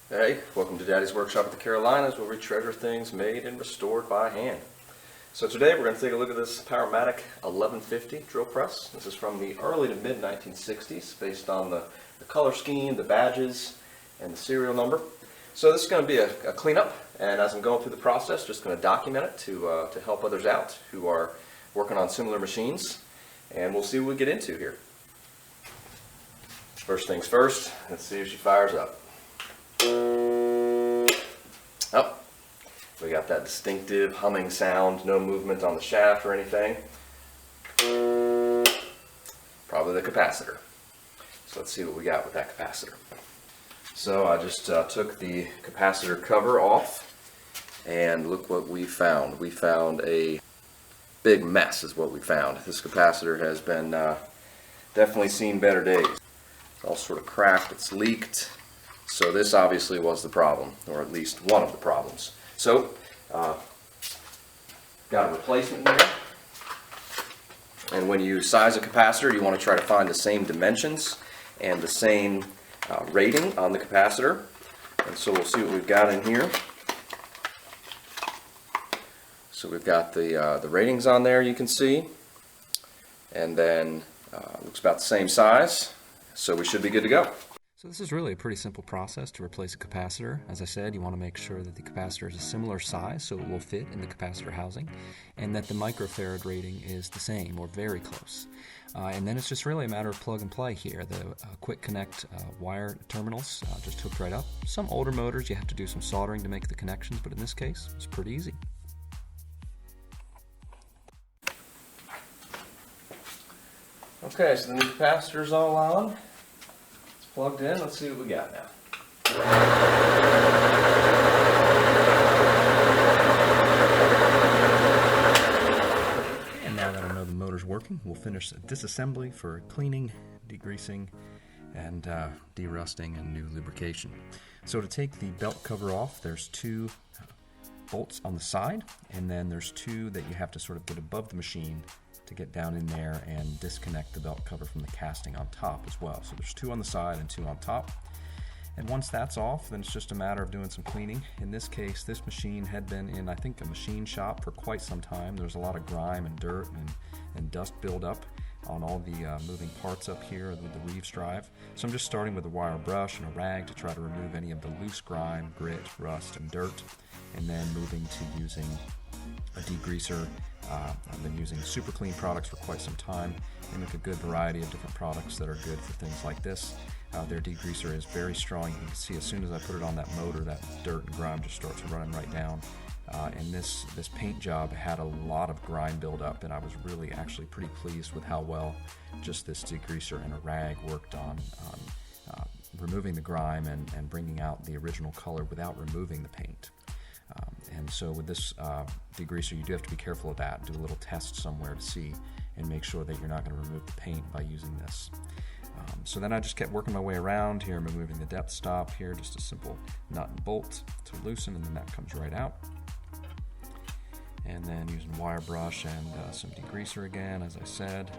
Hey, welcome to Daddy's Workshop at the Carolinas, where we treasure things made and restored by hand. So today we're going to take a look at this Powermatic 1150 drill press. This is from the early to mid 1960s, based on the color scheme, the badges, and the serial number. So this is going to be a cleanup, and as I'm going through the process, just going to document it to help others out who are working on similar machines, and we'll see what we get into here. First things first, let's see if she fires up. Oh, we got that distinctive humming sound, no movement on the shaft or anything. Probably the capacitor. So let's see what we got with that capacitor. So I just took the capacitor cover off, and look what we found. We found a big mess is what we found. This capacitor has been definitely seen better days. It's all sort of cracked, it's leaked. So this obviously was the problem, or at least one of the problems. So, got a replacement there. And when you size a capacitor, you want to try to find the same dimensions and the same rating on the capacitor. And so we'll see what we've got in here. So we've got the ratings on there, you can see. And then looks about the same size. So we should be good to go. So this is really a pretty simple process to replace a capacitor. As I said, you want to make sure that the capacitor is a similar size so it will fit in the capacitor housing, and that the microfarad rating is the same or very close. And then it's just really a matter of plug and play here. The quick connect wire terminals just hooked right up. Some older motors you have to do some soldering to make the connections, but in this case it's pretty easy. Okay, so the new capacitor's all on. Plugged in, let's see what we got now. And now that I know the motor's working, we'll finish disassembly for cleaning, degreasing, and derusting and new lubrication. So to take the belt cover off, there's two bolts on the side, and then there's two that you have to sort of get above the machine to get down in there and disconnect the belt cover from the casting on top as well. So there's two on the side and two on top. And once that's off, then it's just a matter of doing some cleaning. In this case, this machine had been in, I think, a machine shop for quite some time. There's a lot of grime and dirt and dust buildup on all the moving parts up here with the Reeves drive. So I'm just starting with a wire brush and a rag to try to remove any of the loose grime, grit, rust, and dirt, and then moving to using a degreaser. I've been using Super Clean products for quite some time. They make a good variety of different products that are good for things like this. Their degreaser is very strong. You can see as soon as I put it on that motor, that dirt and grime just starts running right down. And this paint job had a lot of grime buildup, and I was really actually pretty pleased with how well just this degreaser and a rag worked on removing the grime and bringing out the original color without removing the paint. And so with this degreaser, you do have to be careful of that. Do a little test somewhere to see and make sure that you're not going to remove the paint by using this. So then I just kept working my way around here, removing the depth stop here, just a simple nut and bolt to loosen, and then that comes right out. And then using wire brush and some degreaser again, as I said.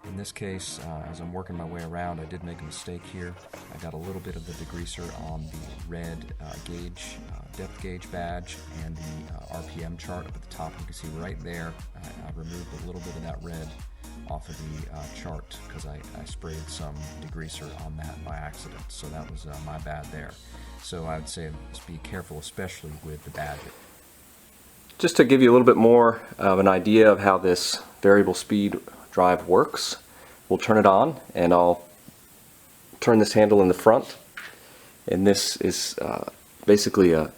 In this case, as I'm working my way around, I did make a mistake here. I got a little bit of the degreaser on the red gauge, depth gauge badge, and the RPM chart up at the top. You can see right there, I removed a little bit of that red off of the chart because I sprayed some degreaser on that by accident. So that was my bad there. So I would say just be careful, especially with the badge. Just to give you a little bit more of an idea of how this variable speed drive works, we'll turn it on, and I'll turn this handle in the front, and this is basically a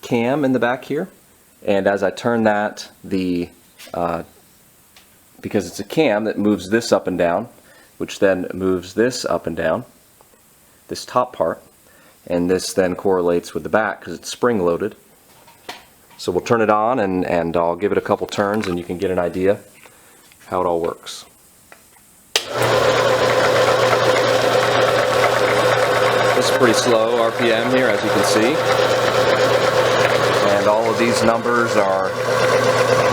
cam in the back here, and as I turn that, because it's a cam that moves this up and down, which then moves this up and down, this top part, and this then correlates with the back because it's spring loaded. So we'll turn it on, and I'll give it a couple turns, and you can get an idea how it all works. This is pretty slow RPM here, as you can see, and all of these numbers are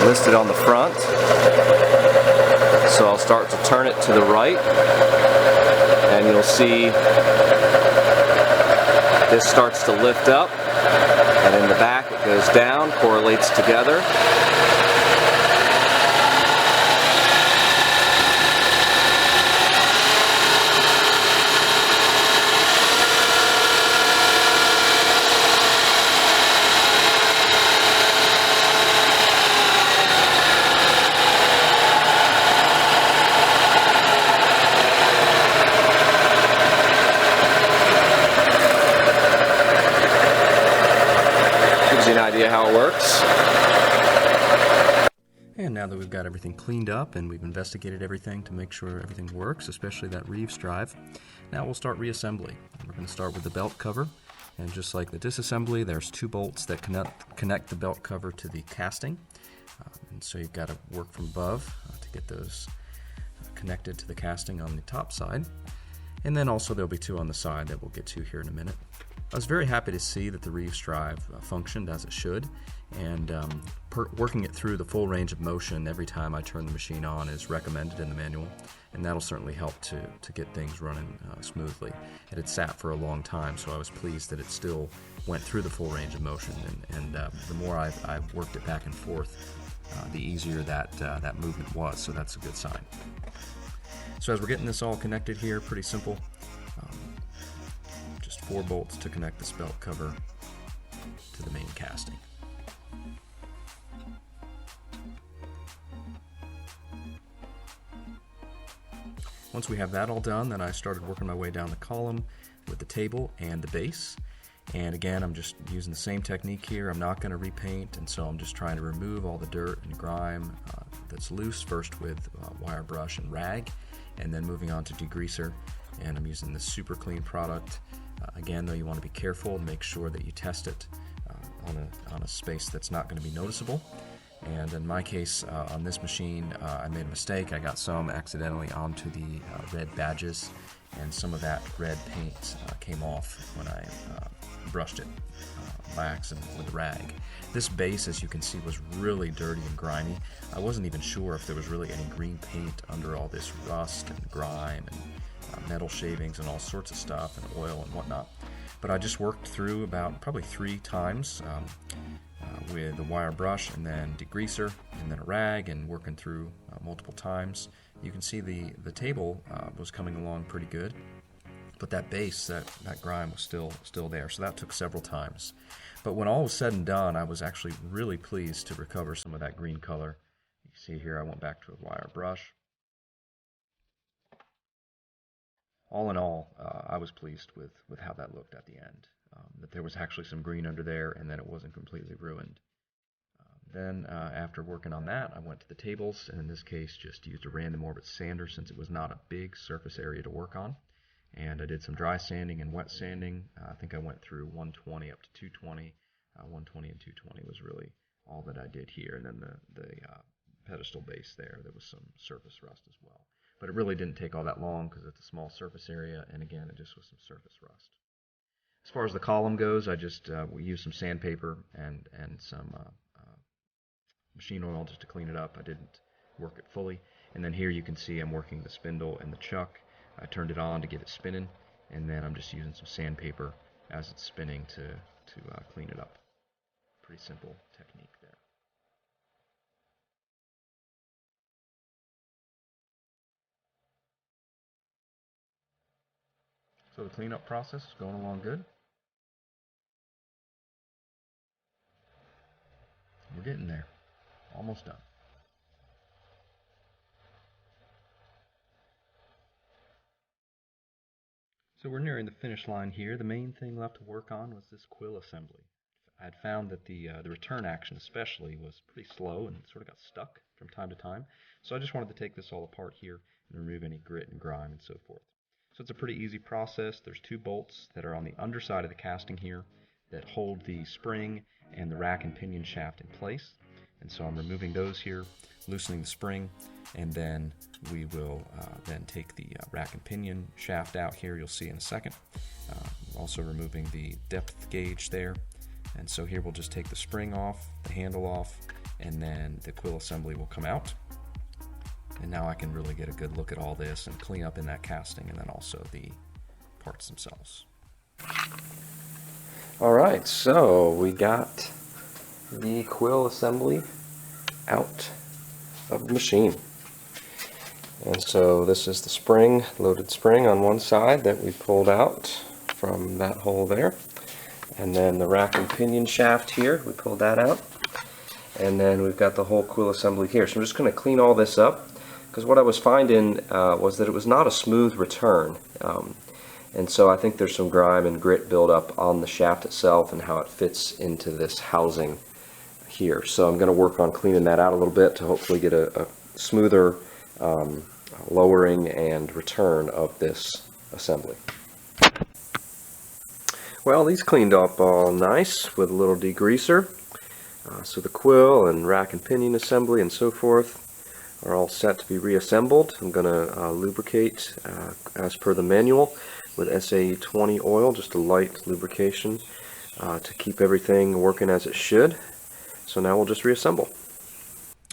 listed on the front. So I'll start to turn it to the right, and you'll see this starts to lift up, and in the back it goes down, correlates together. Gives you an idea how it works. And now that we've got everything cleaned up and we've investigated everything to make sure everything works, especially that Reeves drive, now we'll start reassembly. We're going to start with the belt cover, and just like the disassembly, there's 2 bolts that connect the belt cover to the casting. And so you've got to work from above to get those connected to the casting on the top side. And then also there'll be 2 on the side that we'll get to here in a minute. I was very happy to see that the Reeves drive functioned as it should, and working it through the full range of motion every time I turn the machine on is recommended in the manual, and that'll certainly help to get things running smoothly. It had sat for a long time, so I was pleased that it still went through the full range of motion, and the more I've worked it back and forth, the easier that movement was, so that's a good sign. So as we're getting this all connected here, pretty simple. Just 4 bolts to connect this belt cover to the main casting. Once we have that all done, then I started working my way down the column with the table and the base. And again, I'm just using the same technique here. I'm not going to repaint, and so I'm just trying to remove all the dirt and grime that's loose, first with wire brush and rag, and then moving on to degreaser. And I'm using this Super Clean product. Again, though, you want to be careful and make sure that you test it on a space that's not going to be noticeable. And in my case, on this machine, I made a mistake. I got some accidentally onto the red badges, and some of that red paint came off when I brushed it by accident with a rag. This base, as you can see, was really dirty and grimy. I wasn't even sure if there was really any green paint under all this rust and grime and metal shavings and all sorts of stuff and oil and whatnot. But I just worked through about probably 3 times with a wire brush and then degreaser and then a rag, and working through multiple times. You can see the table was coming along pretty good, but that base, that grime was still there, so that took several times. But when all was said and done, I was actually really pleased to recover some of that green color. You can see here I went back to a wire brush. All in all, I was pleased with how that looked at the end, that there was actually some green under there and that it wasn't completely ruined. Then after working on that, I went to the tables, and in this case just used a random orbit sander since it was not a big surface area to work on. And I did some dry sanding and wet sanding. I think I went through 120 up to 220. 120 and 220 was really all that I did here. And then the pedestal base there was some surface rust as well. But it really didn't take all that long because it's a small surface area, and again, it just was some surface rust. As far as the column goes, I just we used some sandpaper and some machine oil just to clean it up. I didn't work it fully. And then here you can see I'm working the spindle and the chuck. I turned it on to get it spinning, and then I'm just using some sandpaper as it's spinning to clean it up. Pretty simple technique there. So the cleanup process is going along good. We're getting there. Almost done. So we're nearing the finish line here. The main thing left to work on was this quill assembly. I'd found that the return action especially was pretty slow and sort of got stuck from time to time. So I just wanted to take this all apart here and remove any grit and grime and so forth. So it's a pretty easy process. There's 2 bolts that are on the underside of the casting here that hold the spring and the rack and pinion shaft in place. And so I'm removing those here, loosening the spring, and then we will then take the rack and pinion shaft out here, you'll see in a second. Also removing the depth gauge there. And so here we'll just take the spring off, the handle off, and then the quill assembly will come out. And now I can really get a good look at all this and clean up in that casting, and then also the parts themselves. Alright, so we got the quill assembly out of the machine. And so this is the spring, loaded spring on one side that we pulled out from that hole there. And then the rack and pinion shaft here, we pulled that out. And then we've got the whole quill assembly here. So I'm just going to clean all this up, because what I was finding was that it was not a smooth return. And so I think there's some grime and grit buildup on the shaft itself and how it fits into this housing here. So I'm going to work on cleaning that out a little bit to hopefully get a smoother lowering and return of this assembly. Well, these cleaned up all nice with a little degreaser. So the quill and rack and pinion assembly and so forth are all set to be reassembled. I'm going to lubricate as per the manual with SAE 20 oil, just a light lubrication to keep everything working as it should. So now we'll just reassemble.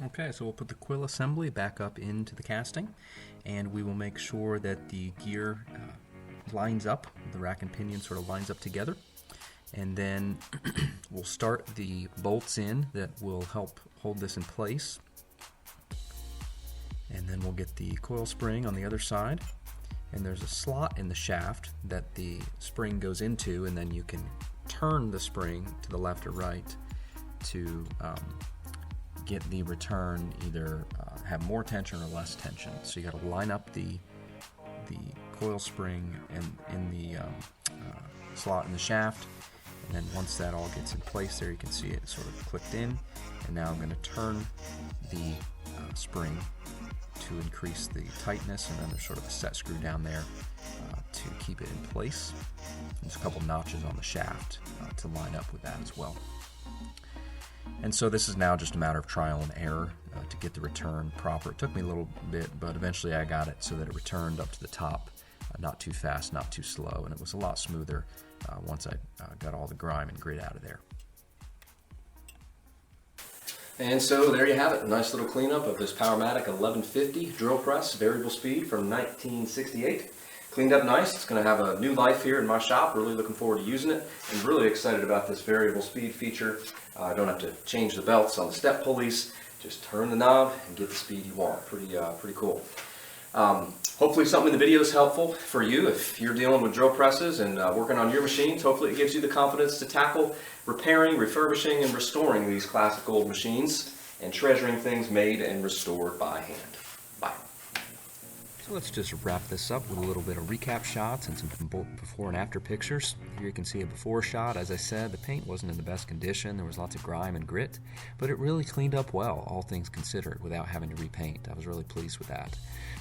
Okay, so we'll put the quill assembly back up into the casting, and we will make sure that the gear lines up, the rack and pinion sort of lines up together, and then we'll start the bolts in that will help hold this in place, and then we'll get the coil spring on the other side, and there's a slot in the shaft that the spring goes into, and then you can turn the spring to the left or right to get the return either have more tension or less tension. So you got to line up the coil spring in the slot in the shaft, and then once that all gets in place there, you can see it sort of clicked in. And now I'm going to turn the spring to increase the tightness, and then there's sort of a set screw down there to keep it in place. There's a couple notches on the shaft to line up with that as well. And so this is now just a matter of trial and error to get the return proper. It took me a little bit, but eventually I got it so that it returned up to the top, not too fast, not too slow, and it was a lot smoother once I got all the grime and grit out of there. And so there you have it, a nice little cleanup of this Powermatic 1150 drill press, variable speed from 1968. Cleaned up nice. It's going to have a new life here in my shop. Really looking forward to using it, and really excited about this variable speed feature. I don't have to change the belts on the step pulleys. Just turn the knob and get the speed you want. Pretty cool. Hopefully something in the video is helpful for you if you're dealing with drill presses and working on your machines. Hopefully it gives you the confidence to tackle repairing, refurbishing, and restoring these classic old machines and treasuring things made and restored by hand. Bye. So let's just wrap this up with a little bit of recap shots and some before and after pictures. Here you can see a before shot. As I said, the paint wasn't in the best condition. There was lots of grime and grit, but it really cleaned up well, all things considered, without having to repaint. I was really pleased with that.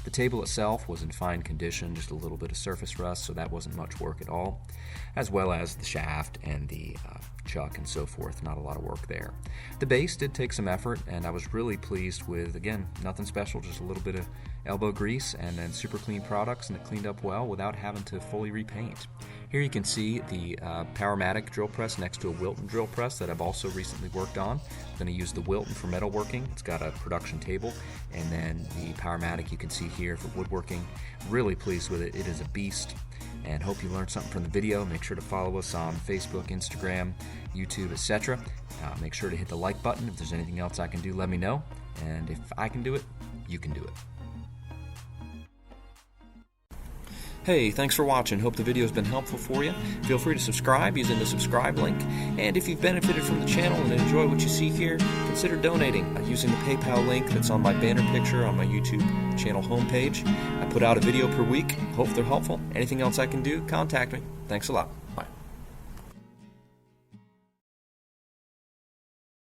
The table itself was in fine condition, just a little bit of surface rust, so that wasn't much work at all, as well as the shaft and the chuck and so forth. Not a lot of work there. The base did take some effort, and I was really pleased with, again, nothing special, just a little bit of elbow grease and then super clean products, and it cleaned up well without having to fully repaint. Here you can see the Powermatic drill press next to a Wilton drill press that I've also recently worked on. I'm going to use the Wilton for metalworking. It's got a production table, and then the Powermatic you can see here for woodworking. Really pleased with it. It is a beast, and hope you learned something from the video. Make sure to follow us on Facebook, Instagram, YouTube, etc. Make sure to hit the like button. If there's anything else I can do, let me know. And if I can do it, you can do it. Hey, thanks for watching. Hope the video has been helpful for you. Feel free to subscribe using the subscribe link. And if you've benefited from the channel and enjoy what you see here, consider donating using the PayPal link that's on my banner picture on my YouTube channel homepage. I put out a video per week. Hope they're helpful. Anything else I can do, contact me. Thanks a lot.